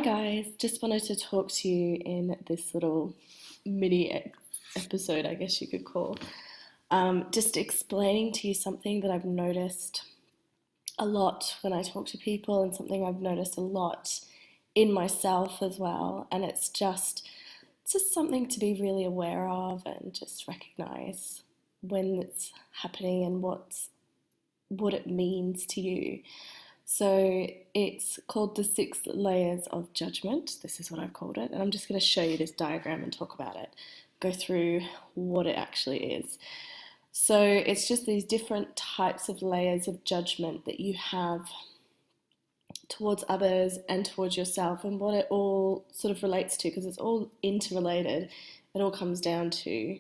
guys, just wanted to talk to you in this little episode, I guess you could call, just explaining to you something that I've noticed a lot when I talk to people and something I've noticed a lot in myself as well. And it's just something to be really aware of and just recognize when it's happening and what it means to you. So it's called the 6 layers of judgment. This is what I've called it. And I'm just going to show you this diagram and talk about it, go through what it actually is. So it's just these different types of layers of judgment that you have towards others and towards yourself, and what it all sort of relates to, because it's all interrelated. It all comes down to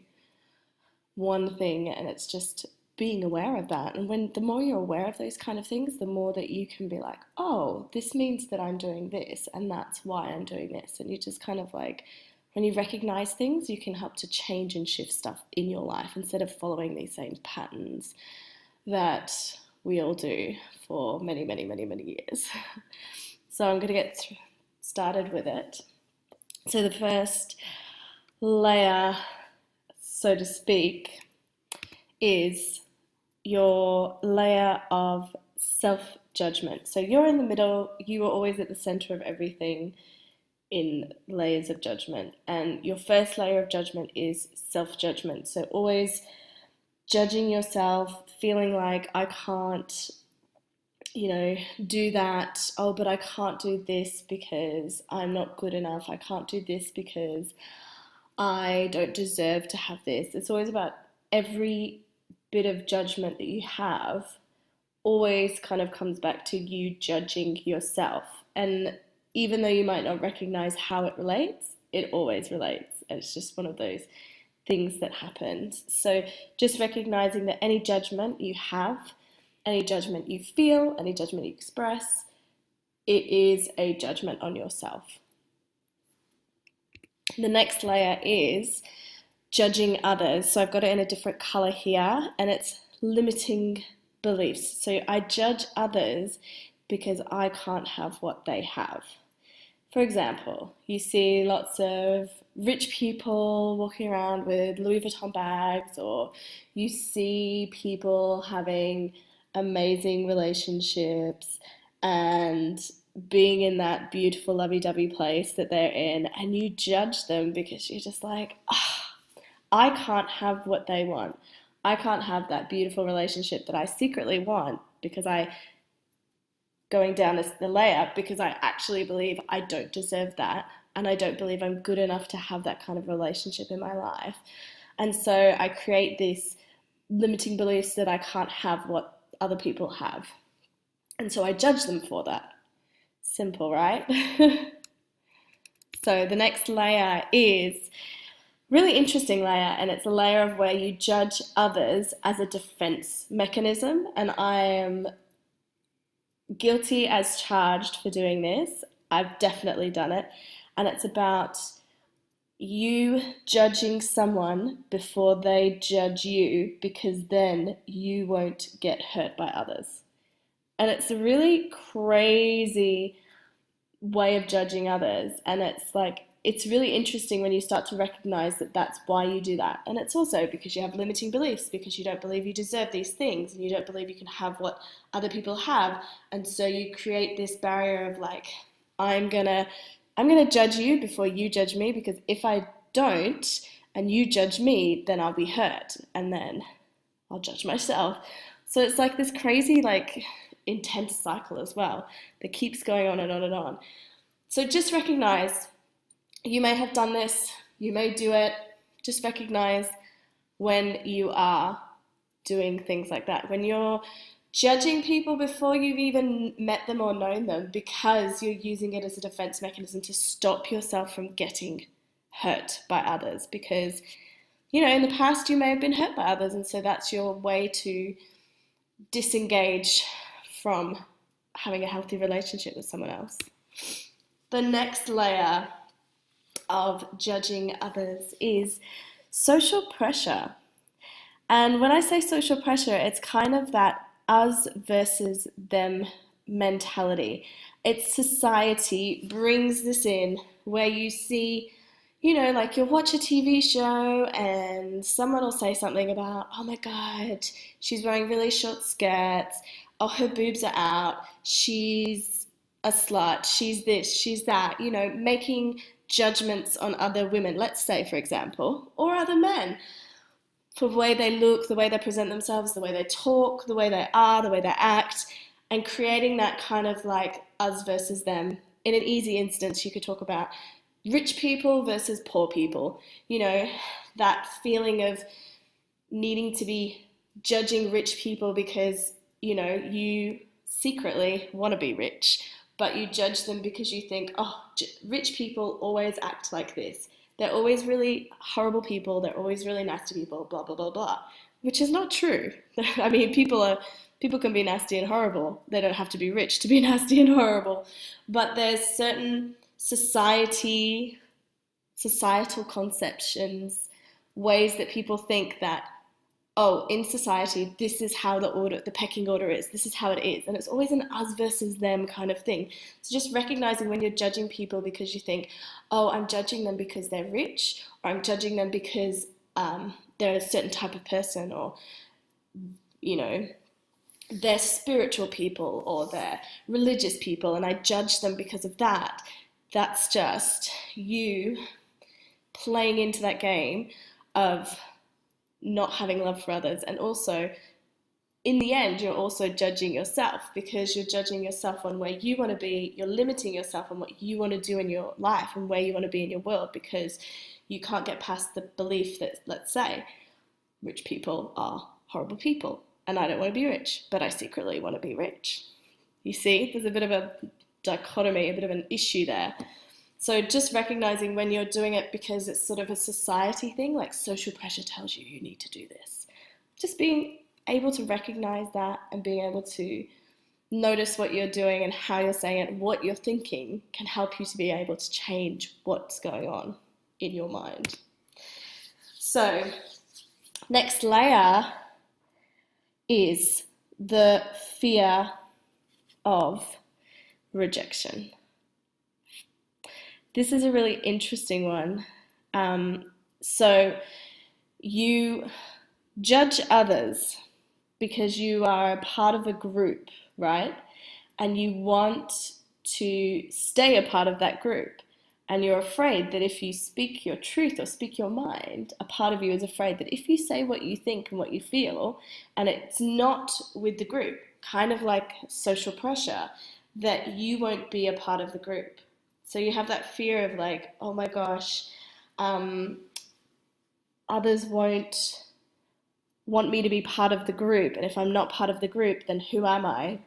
one thing, and it's just being aware of that. And the more you're aware of those kind of things, the more that you can be like, oh, this means that I'm doing this, and that's why I'm doing this. And you just kind of like, when you recognize things, you can help to change and shift stuff in your life instead of following these same patterns that we all do for many, many, many, many years. So I'm going to get started with it. So the first layer, so to speak, is your layer of self-judgment. So you're in the middle, you are always at the center of everything in layers of judgment. And your first layer of judgment is self-judgment. So always judging yourself, feeling like I can't, do that. Oh, but I can't do this because I'm not good enough. I can't do this because I don't deserve to have this. It's always about every bit of judgment that you have always kind of comes back to you judging yourself. And even though you might not recognize how it relates, it always relates. It's just one of those things that happens. So just recognizing that any judgment you have, any judgment you feel, any judgment you express, it is a judgment on yourself. The next layer is judging others. So I've got it in a different color here, and it's limiting beliefs. So I judge others because I can't have what they have. For example, you see lots of rich people walking around with Louis Vuitton bags, or you see people having amazing relationships and being in that beautiful lovey-dovey place that they're in, and you judge them because you're just like, I can't have what they want. I can't have that beautiful relationship that I secretly want because going down the layer, because I actually believe I don't deserve that, and I don't believe I'm good enough to have that kind of relationship in my life. And so I create these limiting beliefs that I can't have what other people have. And so I judge them for that. Simple, right? So the next layer is really interesting layer, and it's a layer of where you judge others as a defense mechanism. And I am guilty as charged for doing this. I've definitely done it. And it's about you judging someone before they judge you, because then you won't get hurt by others. And it's a really crazy way of judging others. And it's really interesting when you start to recognize that that's why you do that. And it's also because you have limiting beliefs, because you don't believe you deserve these things, and you don't believe you can have what other people have. And so you create this barrier of like, I'm gonna judge you before you judge me, because if I don't and you judge me, then I'll be hurt, and then I'll judge myself. So it's like this crazy, like, intense cycle as well that keeps going on and on and on. So just recognize, you may have done this, you may do it. Just recognize when you are doing things like that, when you're judging people before you've even met them or known them, because you're using it as a defense mechanism to stop yourself from getting hurt by others. Because, in the past you may have been hurt by others, and so that's your way to disengage from having a healthy relationship with someone else. The next layer of judging others is social pressure. And when I say social pressure, it's kind of that us versus them mentality. It's society brings this in where you see, like you'll watch a TV show and someone will say something about, oh my God, she's wearing really short skirts, oh, her boobs are out, she's a slut, she's this, she's that, making judgments on other women, let's say, for example, or other men for the way they look, the way they present themselves, the way they talk, the way they are, the way they act, and creating that kind of like us versus them. In an easy instance, you could talk about rich people versus poor people. That feeling of needing to be judging rich people because, you secretly want to be rich, but you judge them because you think, oh, rich people always act like this. They're always really horrible people. They're always really nasty people, blah, blah, blah, blah, which is not true. I mean, people can be nasty and horrible. They don't have to be rich to be nasty and horrible. But there's certain societal conceptions, ways that people think that, oh, in society, this is how the pecking order is. This is how it is. And it's always an us versus them kind of thing. So just recognizing when you're judging people because you think, oh, I'm judging them because they're rich, or I'm judging them because they're a certain type of person, or, they're spiritual people or they're religious people, and I judge them because of that. That's just you playing into that game of not having love for others. And also, in the end, you're also judging yourself because you're judging yourself on where you want to be. You're limiting yourself on what you want to do in your life and where you want to be in your world because you can't get past the belief that, let's say, rich people are horrible people and I don't want to be rich, but I secretly want to be rich. You see, there's a bit of a dichotomy, a bit of an issue there. So just recognizing when you're doing it because it's sort of a society thing, like social pressure tells you need to do this. Just being able to recognize that and being able to notice what you're doing and how you're saying it, what you're thinking can help you to be able to change what's going on in your mind. So next layer is the fear of rejection. This is a really interesting one. So you judge others because you are a part of a group, right? And you want to stay a part of that group. And you're afraid that if you speak your truth or speak your mind, a part of you is afraid that if you say what you think and what you feel, and it's not with the group, kind of like social pressure, that you won't be a part of the group. So you have that fear of like, oh my gosh, others won't want me to be part of the group. And if I'm not part of the group, then who am I?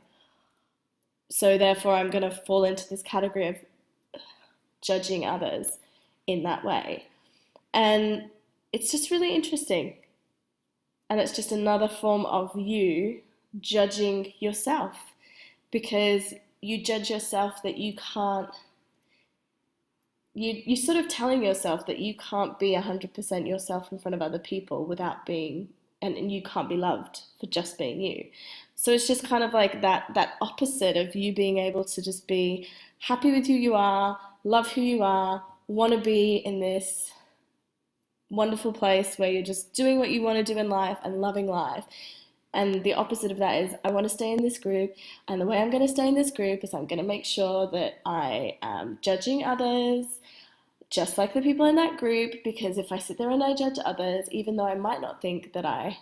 So therefore I'm going to fall into this category of judging others in that way. And it's just really interesting. And it's just another form of you judging yourself because you judge yourself that you can't, you're sort of telling yourself that you can't be 100% yourself in front of other people without being, and you can't be loved for just being you. So it's just kind of like that opposite of you being able to just be happy with who you are, love who you are, want to be in this wonderful place where you're just doing what you want to do in life and loving life. And the opposite of that is I want to stay in this group, and the way I'm going to stay in this group is I'm going to make sure that I am judging others just like the people in that group, because if I sit there and I judge others, even though I might not think that I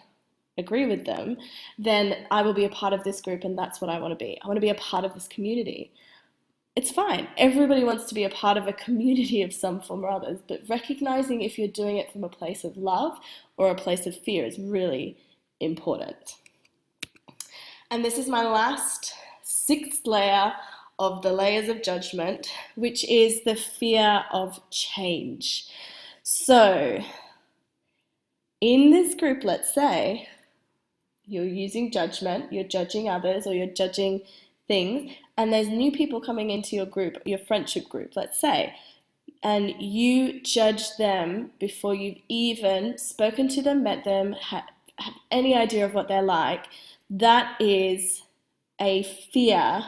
agree with them, then I will be a part of this group, and that's what I want to be. I want to be a part of this community. It's fine. Everybody wants to be a part of a community of some form or others, but recognizing if you're doing it from a place of love or a place of fear is really important. And this is my last sixth layer of the layers of judgment, which is the fear of change. So in this group, let's say, you're using judgment, you're judging others or you're judging things, and there's new people coming into your group, your friendship group, let's say, and you judge them before you've even spoken to them, met them, have any idea of what they're like. That is a fear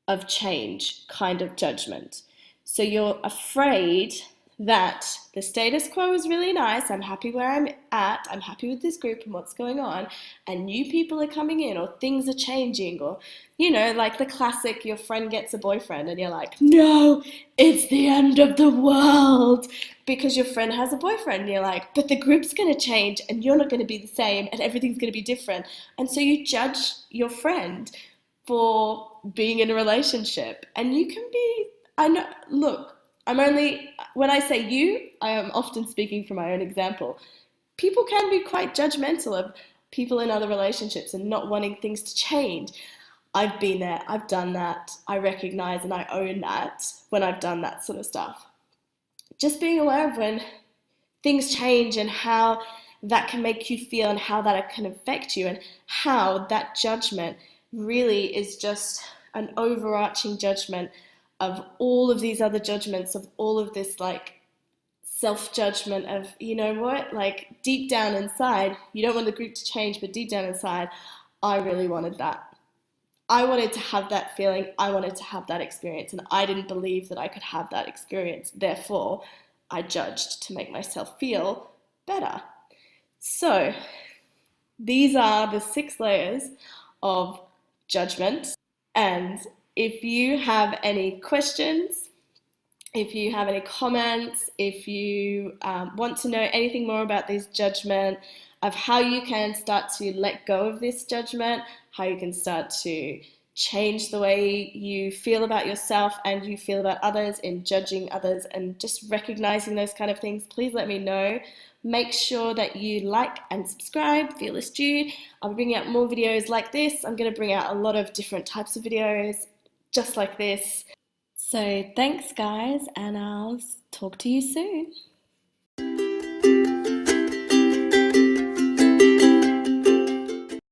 of change kind of judgment. So you're afraid that the status quo is really nice, I'm happy where I'm at, I'm happy with this group and what's going on, and new people are coming in, or things are changing, or, like the classic, your friend gets a boyfriend and you're like, no, it's the end of the world, because your friend has a boyfriend, and you're like, but the group's going to change and you're not going to be the same and everything's going to be different. And so you judge your friend for being in a relationship. And you can be, I know, look, when I say you, I am often speaking from my own example. People can be quite judgmental of people in other relationships and not wanting things to change. I've been there, I've done that, I recognize and I own that when I've done that sort of stuff. Just being aware of when things change and how that can make you feel and how that can affect you, and how that judgment really is just an overarching judgment of all of these other judgments, of all of this like self-judgment of, you know what, like deep down inside, you don't want the group to change, but deep down inside, I really wanted that. I wanted to have that feeling, I wanted to have that experience, and I didn't believe that I could have that experience. Therefore, I judged to make myself feel better. So, these are the 6 layers of judgment. And if you have any questions, if you have any comments, if you want to know anything more about this judgment, of how you can start to let go of this judgment, how you can start to change the way you feel about yourself and you feel about others in judging others, and just recognizing those kind of things, please let me know. Make sure that you like and subscribe, Fearless Jude. I'll be bringing out more videos like this. I'm going to bring out a lot of different types of videos just like this. So thanks guys, and I'll talk to you soon.